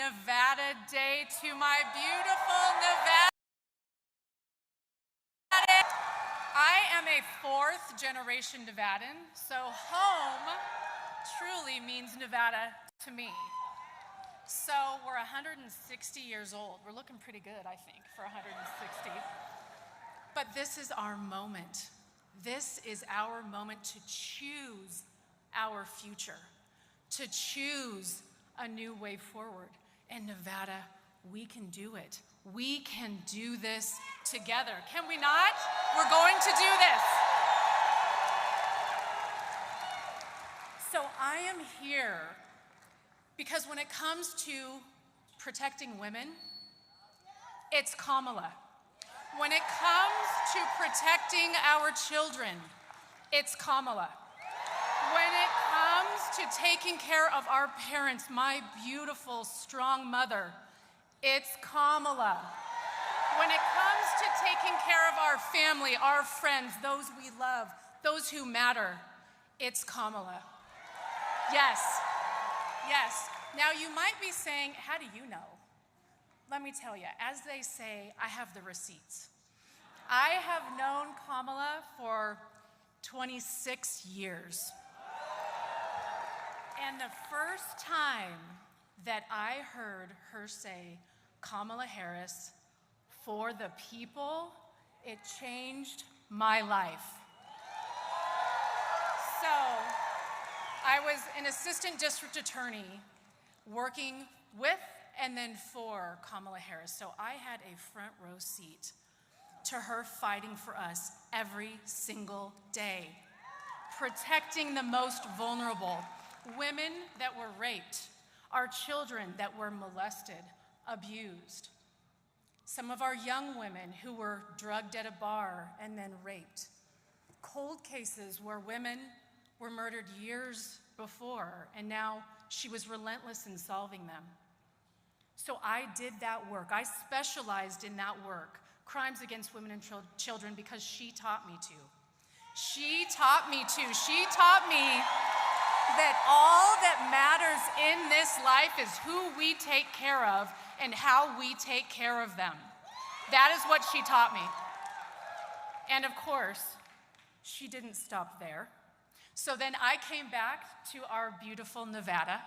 Nevada Day to my beautiful Nevada. I am a fourth-generation Nevadan, so home truly means Nevada to me. So we're 160 years old. We're looking pretty good, I think, for 160. But this is our moment. This is our moment to choose our future, to choose a new way forward. And Nevada, we can do it. We can do this together. Can we not? We're going to do this. So I am here because when it comes to protecting women, it's Kamala. When it comes to protecting our children, it's Kamala. When it comes to taking care of our parents, my beautiful, strong mother, it's Kamala. When it comes to taking care of our family, our friends, those we love, those who matter, it's Kamala. Yes, yes. Now you might be saying, how do you know? Let me tell you, as they say, I have the receipts. I have known Kamala for 26 years. And the first time that I heard her say, Kamala Harris, for the people, it changed my life. So I was an assistant district attorney working with and then for Kamala Harris. So I had a front row seat to her fighting for us every single day, protecting the most vulnerable, women that were raped, our children that were molested, abused, some of our young women who were drugged at a bar and then raped, cold cases where women were murdered years before and now she was relentless in solving them. So I did that work. I specialized in that work, crimes against women and children, because she taught me to. She taught me to. She taught me that all that matters in this life is who we take care of and how we take care of them. That is what she taught me. And of course, she didn't stop there. So then I came back to our beautiful Nevada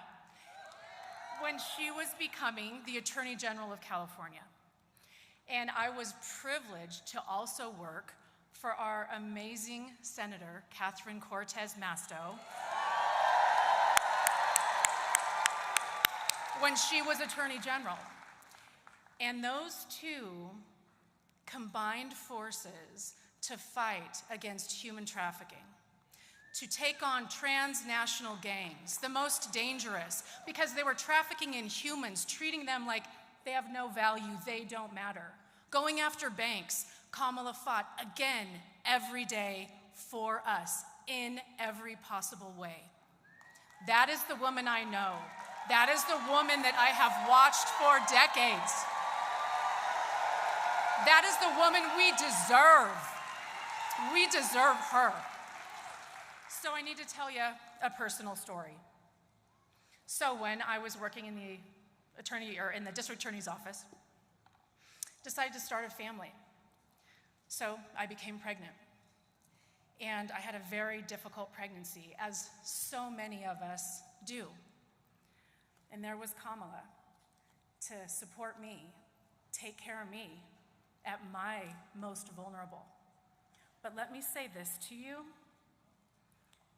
when she was becoming the Attorney General of California. And I was privileged to also work for our amazing Senator, Catherine Cortez Masto, when she was Attorney General. And those two combined forces to fight against human trafficking, to take on transnational gangs, the most dangerous, because they were trafficking in humans, treating them like they have no value, they don't matter. Going after banks, Kamala fought again every day for us in every possible way. That is the woman I know. That is the woman that I have watched for decades. That is the woman we deserve. We deserve her. So I need to tell you a personal story. So when I was working in the district attorney's office, decided to start a family. So I became pregnant. And I had a very difficult pregnancy, as so many of us do. And there was Kamala to support me, take care of me at my most vulnerable. But let me say this to you.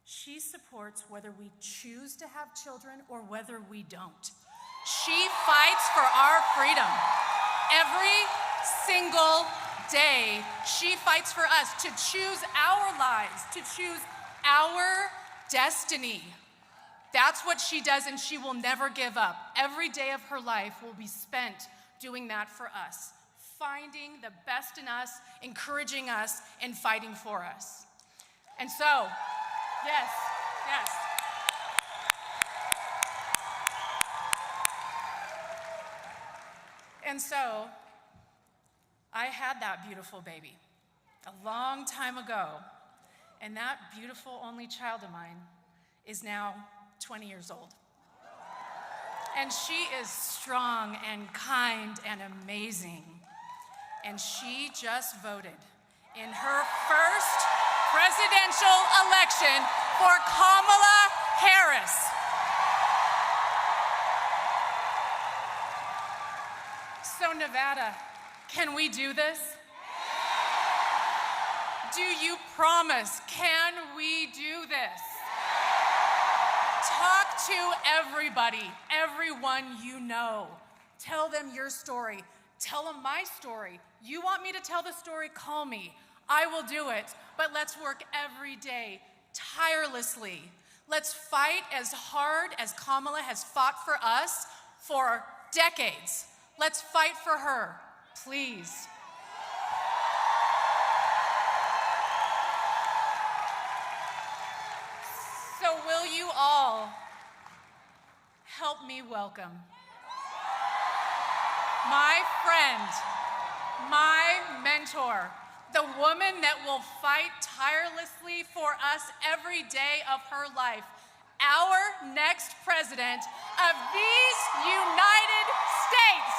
She supports whether we choose to have children or whether we don't. She fights for our freedom. Every single day, she fights for us to choose our lives, to choose our destiny. That's what she does, and she will never give up. Every day of her life will be spent doing that for us, finding the best in us, encouraging us, and fighting for us. And so, yes, yes. And so, I had that beautiful baby a long time ago, and that beautiful only child of mine is now 20 years old. And she is strong and kind and amazing. And she just voted in her first presidential election for Kamala Harris. So Nevada, can we do this? Do you promise? Can we do this? Talk to everybody, everyone you know. Tell them your story. Tell them my story. You want me to tell the story? Call me. I will do it. But let's work every day, tirelessly. Let's fight as hard as Kamala has fought for us for decades. Let's fight for her, please. So will you all help me welcome my friend, my mentor, the woman that will fight tirelessly for us every day of her life, our next president of these United States,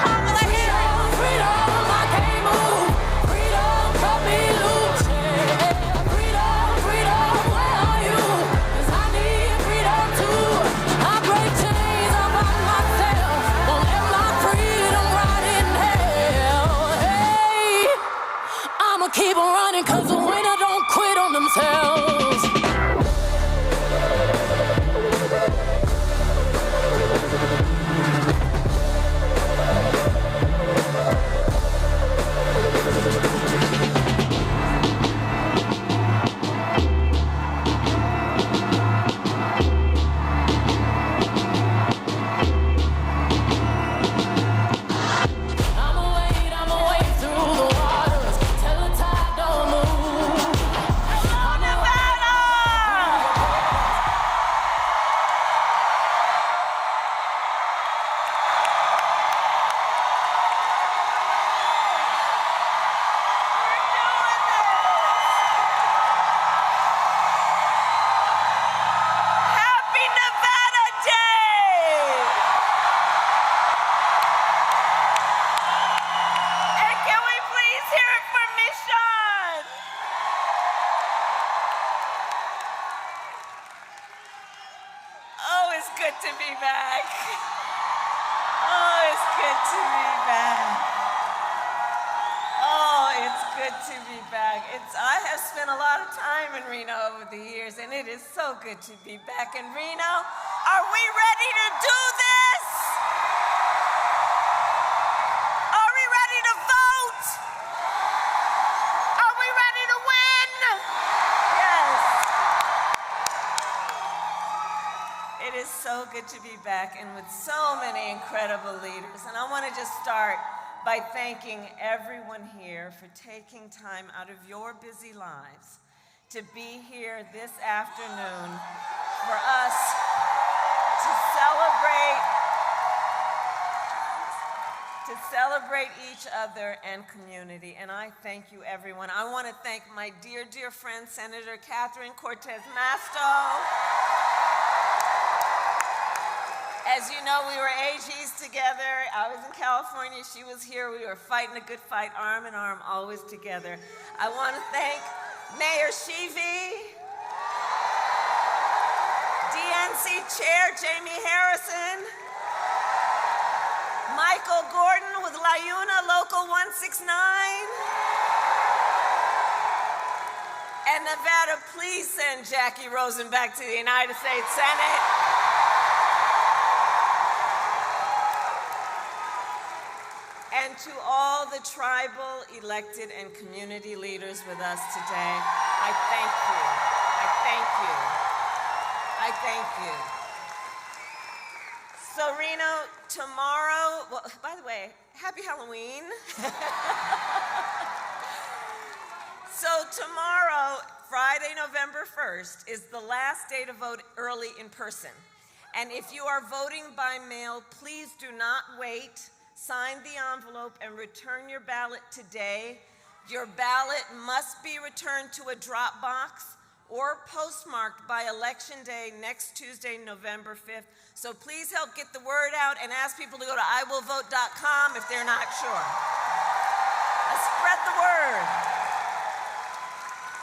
Kamala Harris. Freedom, I can't move. Freedom, cut me loose. Freedom, freedom, where are you? 'Cause I need freedom too. I break chains all by myself. Won't let my freedom rot in hell. Hey, I'ma keep on running 'cause the winner don't quit on themselves. I'ma wade through the waters till the tide don't move. Happy Nevada Day! And can we please hear it for Mission? Oh, it's good to be back. Oh, it's good to be back. Oh, it's good to be back. I have spent a lot of time in Reno over the years, and it is so good to be back in Reno. Are we ready to do this? Are we ready to vote? Are we ready to win? Yes. It is so good to be back and with so many incredible leaders. And I want to just start by thanking everyone here for taking time out of your busy lives to be here this afternoon for us to celebrate each other and community. And I thank you, everyone. I want to thank my dear, dear friend, Senator Catherine Cortez Masto. As you know, we were AGs together. I was in California, she was here. We were fighting a good fight, arm in arm, always together. I want to thank Mayor Shivi, DNC Chair Jamie Harrison, Michael Gordon with LaYuna Local 169, and Nevada, please send Jackie Rosen back to the United States Senate. And to all the tribal, elected, and community leaders with us today, I thank you. I thank you. I thank you. So Reno, tomorrow, well, by the way, happy Halloween. So tomorrow, Friday, November 1st, is the last day to vote early in person. And if you are voting by mail, please do not wait. Sign the envelope and return your ballot today. Your ballot must be returned to a drop box or postmarked by Election Day next Tuesday, November 5th. So please help get the word out and ask people to go to iwillvote.com if they're not sure. Let's spread the word.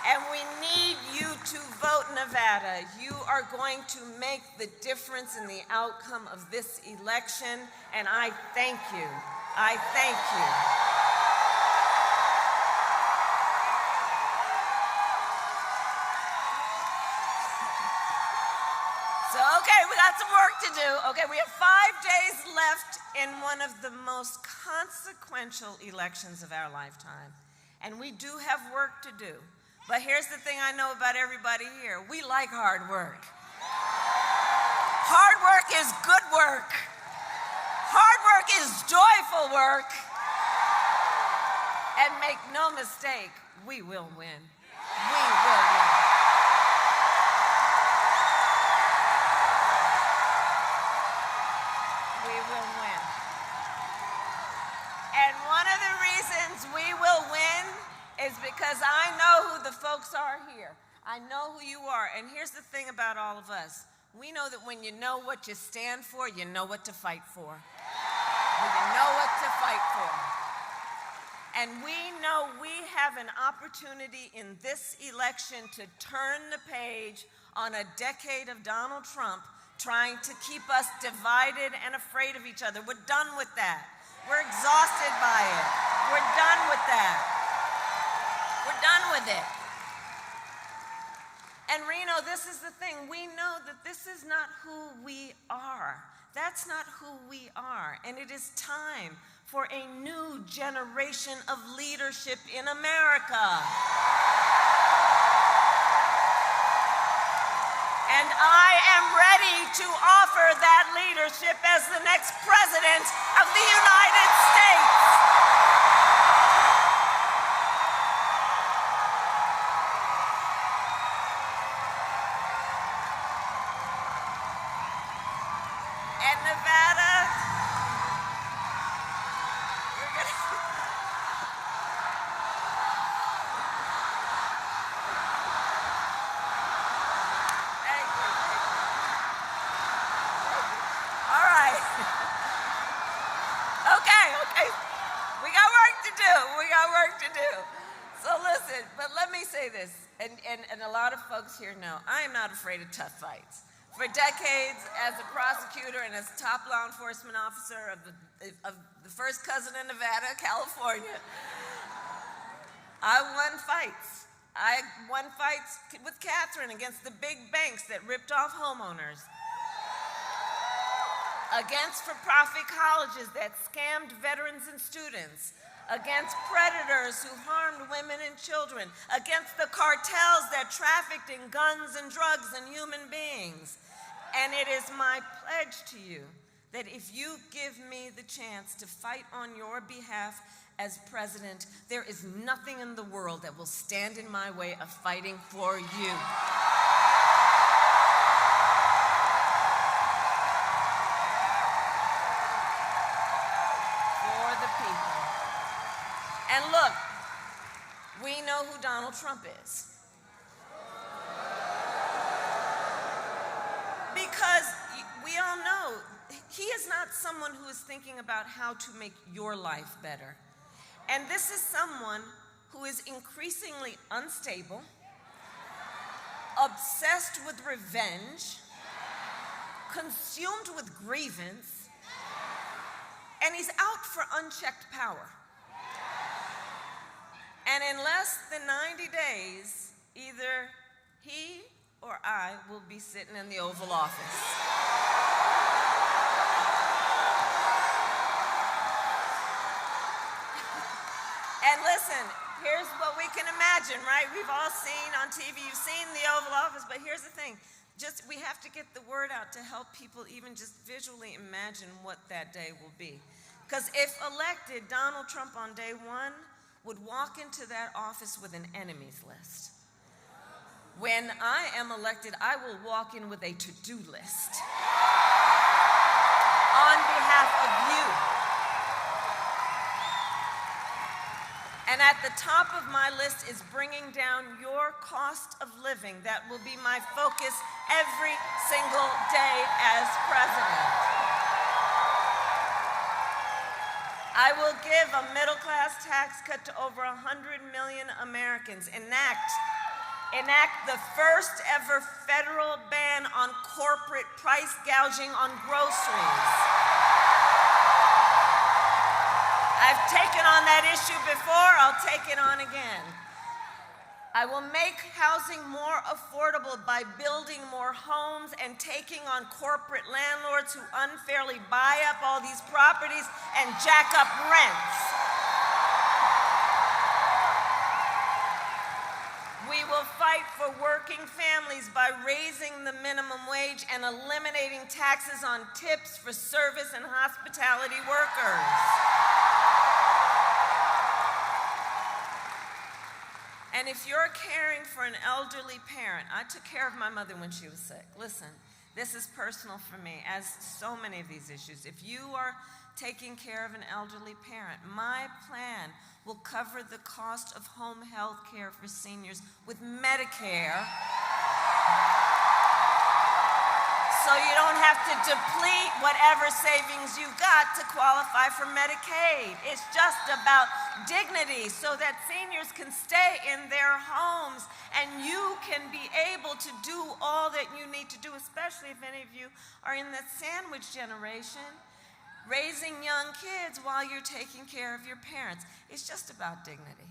And we need you to vote, Nevada. You are going to make the difference in the outcome of this election, and I thank you. I thank you. So, okay, we got some work to do. Okay, we have 5 days left in one of the most consequential elections of our lifetime. And we do have work to do. But here's the thing I know about everybody here. We like hard work. Hard work is good work. Hard work is joyful work. And make no mistake, we will win. We will win. We will win. And one of the reasons we will win is because I know who the folks are here. I know who you are. And here's the thing about all of us. We know that when you know what you stand for, you know what to fight for. When you know what to fight for. And we know we have an opportunity in this election to turn the page on a decade of Donald Trump trying to keep us divided and afraid of each other. We're done with that. We're exhausted by it. We're done with that. We're done with it. And Reno, this is the thing. We know that this is not who we are. That's not who we are. And it is time for a new generation of leadership in America. And I am ready to offer that leadership as the next president of the United States. And Nevada, we're gonna... Thank you. All right. Okay. We got work to do. So listen, but let me say this, and a lot of folks here know, I am not afraid of tough fights. For decades, as a prosecutor and as top law enforcement officer of the first cousin of Nevada, California, I won fights. I won fights with Catherine against the big banks that ripped off homeowners, against for-profit colleges that scammed veterans and students, against predators who harmed women and children, against the cartels that trafficked in guns and drugs and human beings. And it is my pledge to you that if you give me the chance to fight on your behalf as president, there is nothing in the world that will stand in my way of fighting for you. For the people. And look, we know who Donald Trump is. Because we all know he is not someone who is thinking about how to make your life better. And this is someone who is increasingly unstable, obsessed with revenge, consumed with grievance, and he's out for unchecked power. And in less than 90 days, either he or I will be sitting in the Oval Office. And listen, here's what we can imagine, right? We've all seen on TV, you've seen the Oval Office, but here's the thing. We have to get the word out to help people even just visually imagine what that day will be. Because if elected, Donald Trump on day one would walk into that office with an enemies list. When I am elected, I will walk in with a to-do list on behalf of you. And at the top of my list is bringing down your cost of living. That will be my focus every single day as president. I will give a middle-class tax cut to over 100 million Americans, enact the first ever federal ban on corporate price gouging on groceries. I've taken on that issue before, I'll take it on again. I will make housing more affordable by building more homes and taking on corporate landlords who unfairly buy up all these properties and jack up rents. We will fight for working families by raising the minimum wage and eliminating taxes on tips for service and hospitality workers. And if you're caring for an elderly parent, I took care of my mother when she was sick. Listen, this is personal for me, as so many of these issues. If you are taking care of an elderly parent, my plan will cover the cost of home health care for seniors with Medicare, so you don't have to deplete whatever savings you got to qualify for Medicaid. It's just about dignity so that seniors can stay in their homes and you can be able to do all that you need to do, especially if any of you are in that sandwich generation, raising young kids while you're taking care of your parents. It's just about dignity.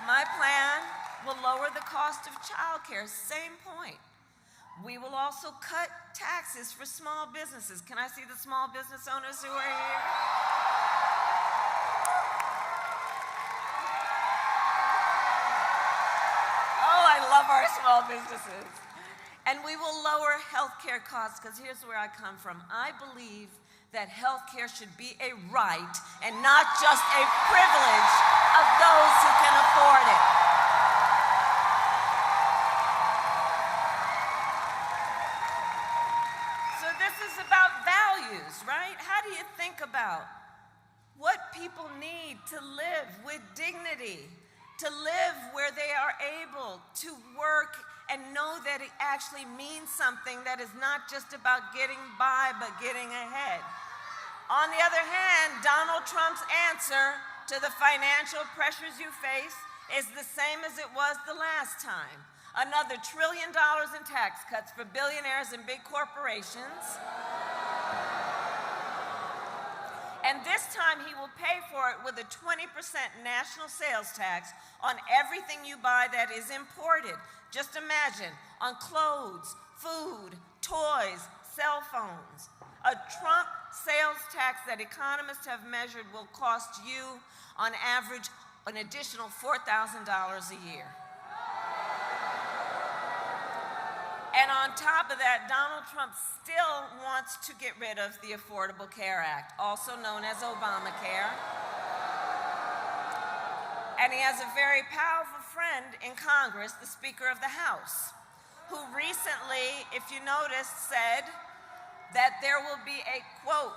My plan will lower the cost of childcare, same point. We will also cut taxes for small businesses. Can I see the small business owners who are here? Oh, I love our small businesses. And we will lower health care costs, because here's where I come from. I believe that health care should be a right and not just a privilege of those who can afford it. Right? How do you think about what people need to live with dignity, to live where they are able to work and know that it actually means something, that is not just about getting by but getting ahead? On the other hand, Donald Trump's answer to the financial pressures you face is the same as it was the last time. Another $1 trillion in tax cuts for billionaires and big corporations. And this time he will pay for it with a 20% national sales tax on everything you buy that is imported. Just imagine, on clothes, food, toys, cell phones. A Trump sales tax that economists have measured will cost you, on average, an additional $4,000 a year. And on top of that, Donald Trump still wants to get rid of the Affordable Care Act, also known as Obamacare. And he has a very powerful friend in Congress, the Speaker of the House, who recently, if you noticed, said that there will be a, quote,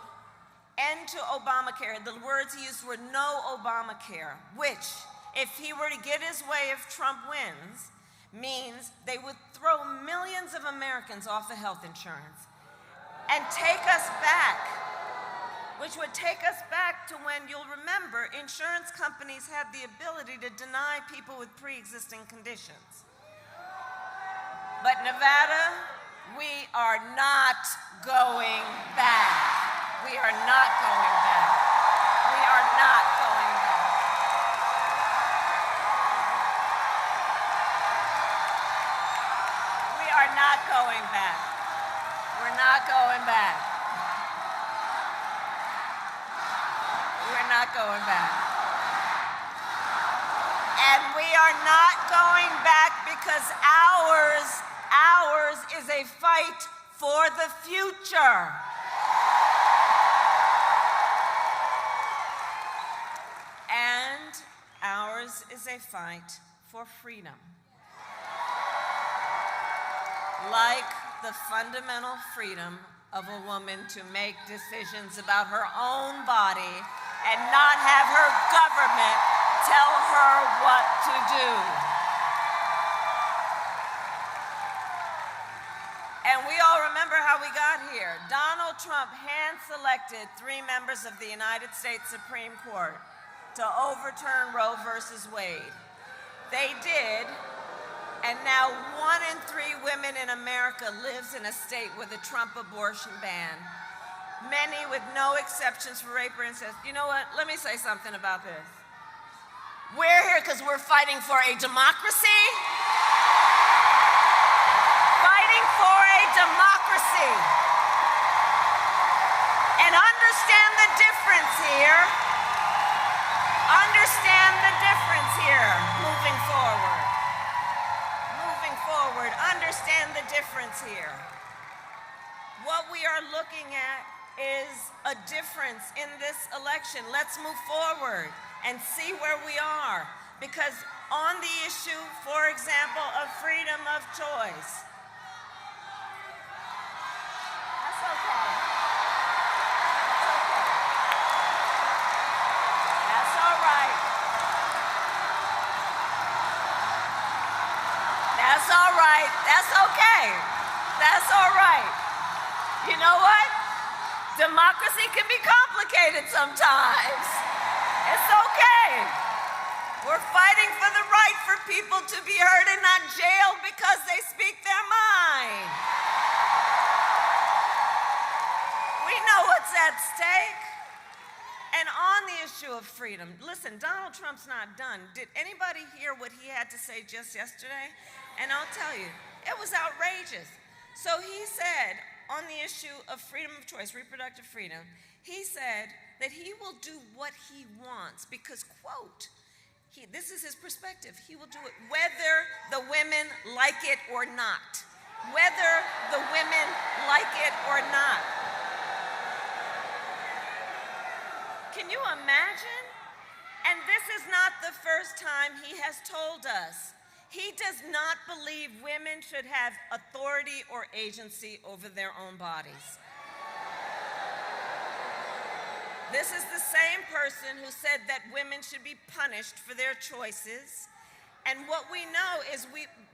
end to Obamacare. The words he used were no Obamacare, which, if he were to get his way, if Trump wins, means they would throw millions of Americans off of health insurance and take us back, which would take us back to when, you'll remember, insurance companies had the ability to deny people with pre-existing conditions. But Nevada, we are not going back. We are not going back. We are not going back. We're not going back. We're not going back. We're not going back. And we are not going back because ours is a fight for the future. And ours is a fight for freedom. Like the fundamental freedom of a woman to make decisions about her own body and not have her government tell her what to do. And we all remember how we got here. Donald Trump hand-selected 3 members of the United States Supreme Court to overturn Roe versus Wade. They did, and now 1 in 3 women in America lives in a state with a Trump abortion ban. Many with no exceptions for rape or incest. You know what? Let me say something about this. We're here because we're fighting for a democracy. Fighting for a democracy. And understand the difference here. Understand the difference here moving forward. Moving forward, understand the difference here. What we are looking at is a difference in this election. Let's move forward and see where we are. Because on the issue, for example, of freedom of choice, that's okay. That's all right. That's all right. That's okay. That's all right. You know what? Democracy can be complicated sometimes. It's okay. We're fighting for the right for people to be heard and not jailed because they speak their mind. We know what's at stake. And on the issue of freedom, listen, Donald Trump's not done. Did anybody hear what he had to say just yesterday? And I'll tell you, it was outrageous. So he said, on the issue of freedom of choice, reproductive freedom, he said that he will do what he wants because, quote, this is his perspective, he will do it whether the women like it or not. Whether the women like it or not. Can you imagine? And this is not the first time he has told us. He does not believe women should have authority or agency over their own bodies. This is the same person who said that women should be punished for their choices. And what we know is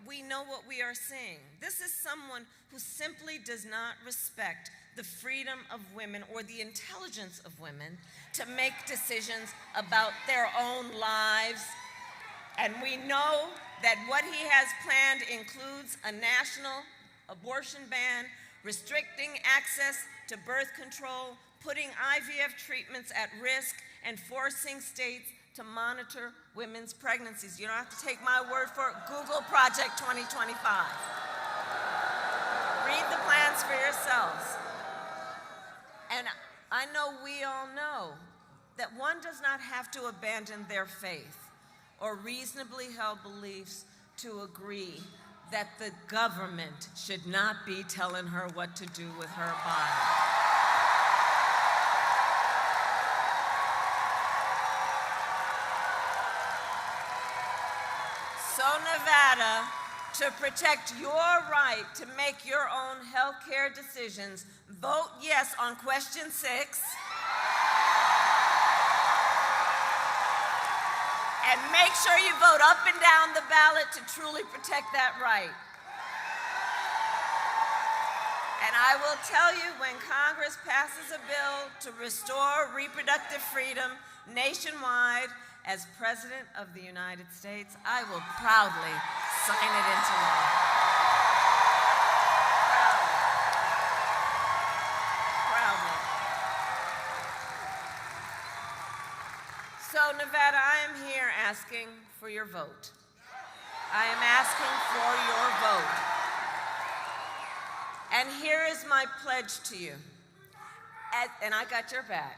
we know what we are seeing. This is someone who simply does not respect the freedom of women or the intelligence of women to make decisions about their own lives. And we know that what he has planned includes a national abortion ban, restricting access to birth control, putting IVF treatments at risk, and forcing states to monitor women's pregnancies. You don't have to take my word for it. Google Project 2025. Read the plans for yourselves. And I know we all know that one does not have to abandon their faith or reasonably held beliefs to agree that the government should not be telling her what to do with her body. So Nevada, to protect your right to make your own health care decisions, vote yes on question 6. And make sure you vote up and down the ballot to truly protect that right. And I will tell you, when Congress passes a bill to restore reproductive freedom nationwide, as President of the United States, I will proudly sign it into law. Proudly. So, Nevada, I am here asking for your vote. I am asking for your vote. And here is my pledge to you. And I got your back.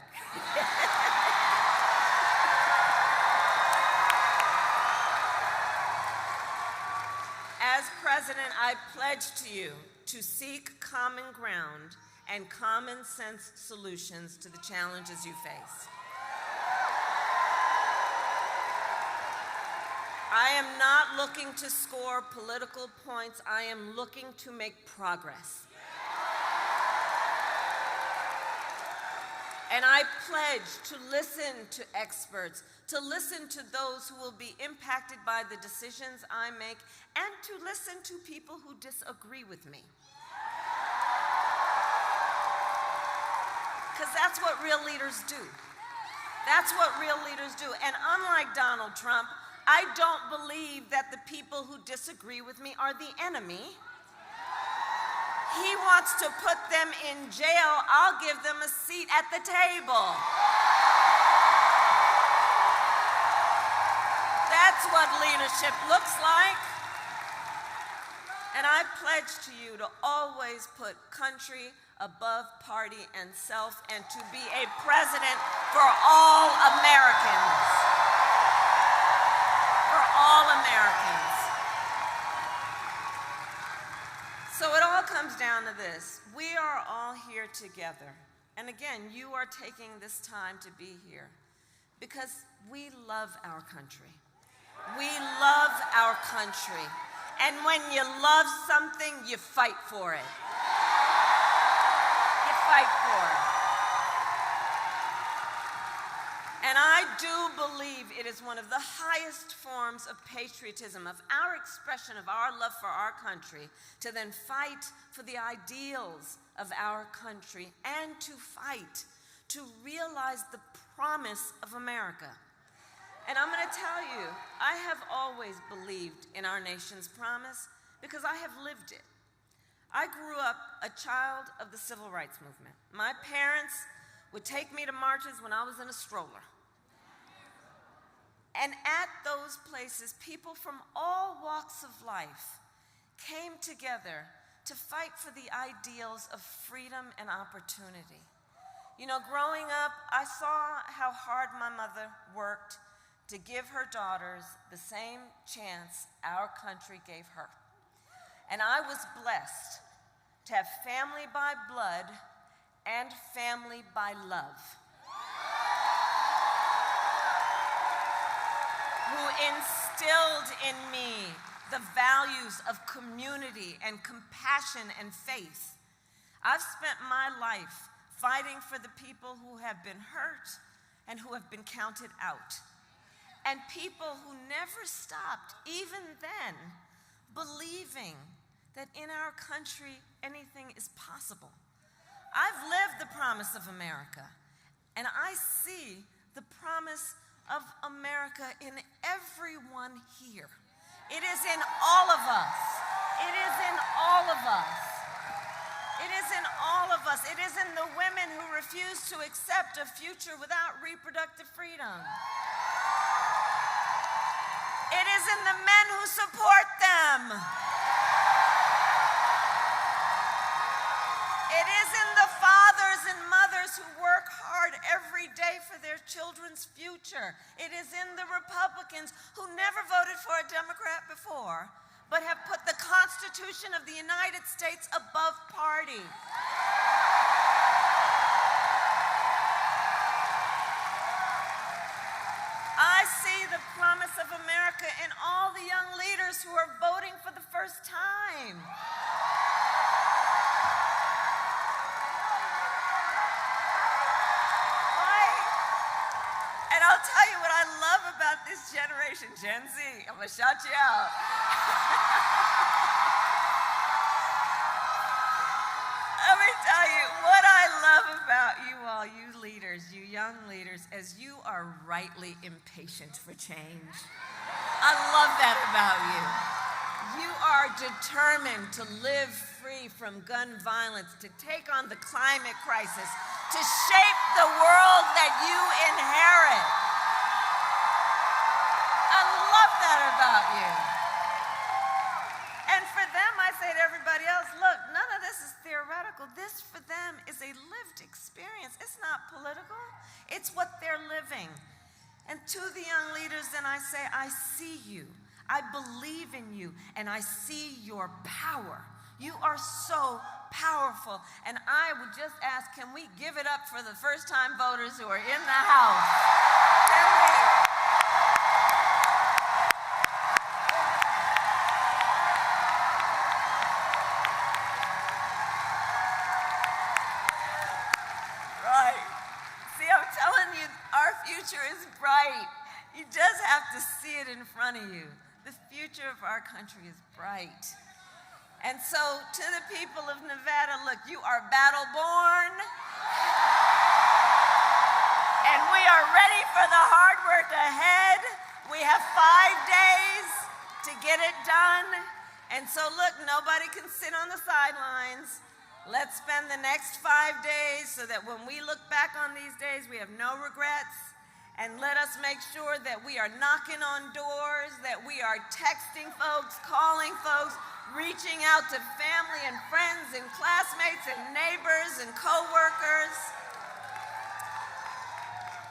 As president, I pledge to you to seek common ground and common sense solutions to the challenges you face. I am not looking to score political points. I am looking to make progress. And I pledge to listen to experts, to listen to those who will be impacted by the decisions I make, and to listen to people who disagree with me. Because that's what real leaders do. That's what real leaders do. And unlike Donald Trump, I don't believe that the people who disagree with me are the enemy. He wants to put them in jail. I'll give them a seat at the table. That's what leadership looks like. And I pledge to you to always put country above party and self, and to be a president for all Americans. For all Americans. So it all comes down to this. We are all here together. And again, you are taking this time to be here because we love our country. We love our country. And when you love something, you fight for it. You fight for it. And I do believe it is one of the highest forms of patriotism, of our expression of our love for our country, to then fight for the ideals of our country and to fight to realize the promise of America. And I'm going to tell you, I have always believed in our nation's promise because I have lived it. I grew up a child of the civil rights movement. My parents would take me to marches when I was in a stroller. And at those places, people from all walks of life came together to fight for the ideals of freedom and opportunity. You know, growing up, I saw how hard my mother worked to give her daughters the same chance our country gave her. And I was blessed to have family by blood and family by love, who instilled in me the values of community and compassion and faith. I've spent my life fighting for the people who have been hurt and who have been counted out, and people who never stopped, even then, believing that in our country anything is possible. I've lived the promise of America, and I see the promise of America in everyone here. It is in all of us. It is in all of us. It is in all of us. It is in the women who refuse to accept a future without reproductive freedom. It is in the men who support them. It is in the fathers and mothers who work hard every day for their children's future. It is in the Republicans who never voted for a Democrat before, but have put the Constitution of the United States above party. I see the promise of America in all the young leaders who are voting for the first time. And I'll tell you what I love about this generation, Gen Z. I'm gonna shout you out. Let me tell you what I love about you all, you leaders, you young leaders, as you are rightly impatient for change. I love that about you. You are determined to live free from gun violence, to take on the climate crisis, to shape the world that you inherit. I love that about you. And for them, I say to everybody else, look, none of this is theoretical. This for them is a lived experience. It's not political. It's what they're living. And to the young leaders, then I say, I see you. I believe in you, and I see your power. You are so powerful. And I would just ask, can we give it up for the first-time voters who are in the House? Can we? Right. future is bright. You just have to see it in front of you. The future of our country is bright. And so to the people of Nevada, look, you are battle-born. And we are ready for the hard work ahead. We have 5 days to get it done. And so look, nobody can sit on the sidelines. Let's spend the next 5 days so that when we look back on these days, we have no regrets. And let us make sure that we are knocking on doors, that we are texting folks, calling folks, reaching out to family and friends and classmates and neighbors and coworkers.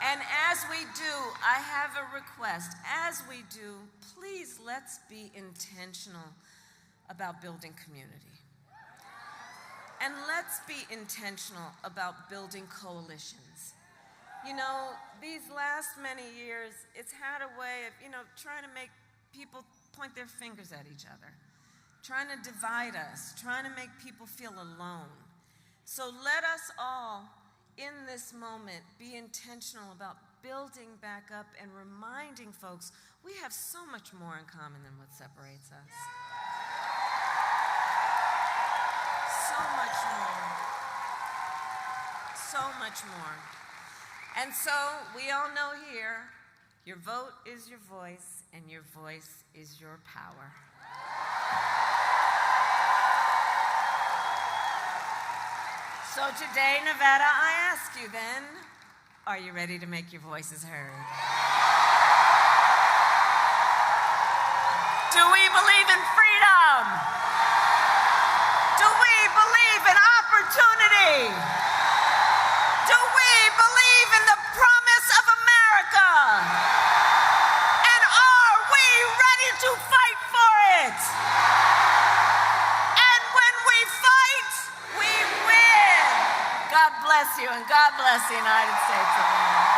And as we do, I have a request. As we do, please let's be intentional about building community. And let's be intentional about building coalitions. You know, these last many years, it's had a way of, trying to make people point their fingers at each other, trying to divide us, trying to make people feel alone. So let us all, in this moment, be intentional about building back up and reminding folks we have so much more in common than what separates us. So much more. So much more. And so we all know here, your vote is your voice, and your voice is your power. So today, Nevada, I ask you then, are you ready to make your voices heard? Do we believe in freedom? Do we believe in opportunity? Do we believe in the promise of America? And are we ready to fight for it? And when we fight, we win. God bless you, and God bless the United States of America.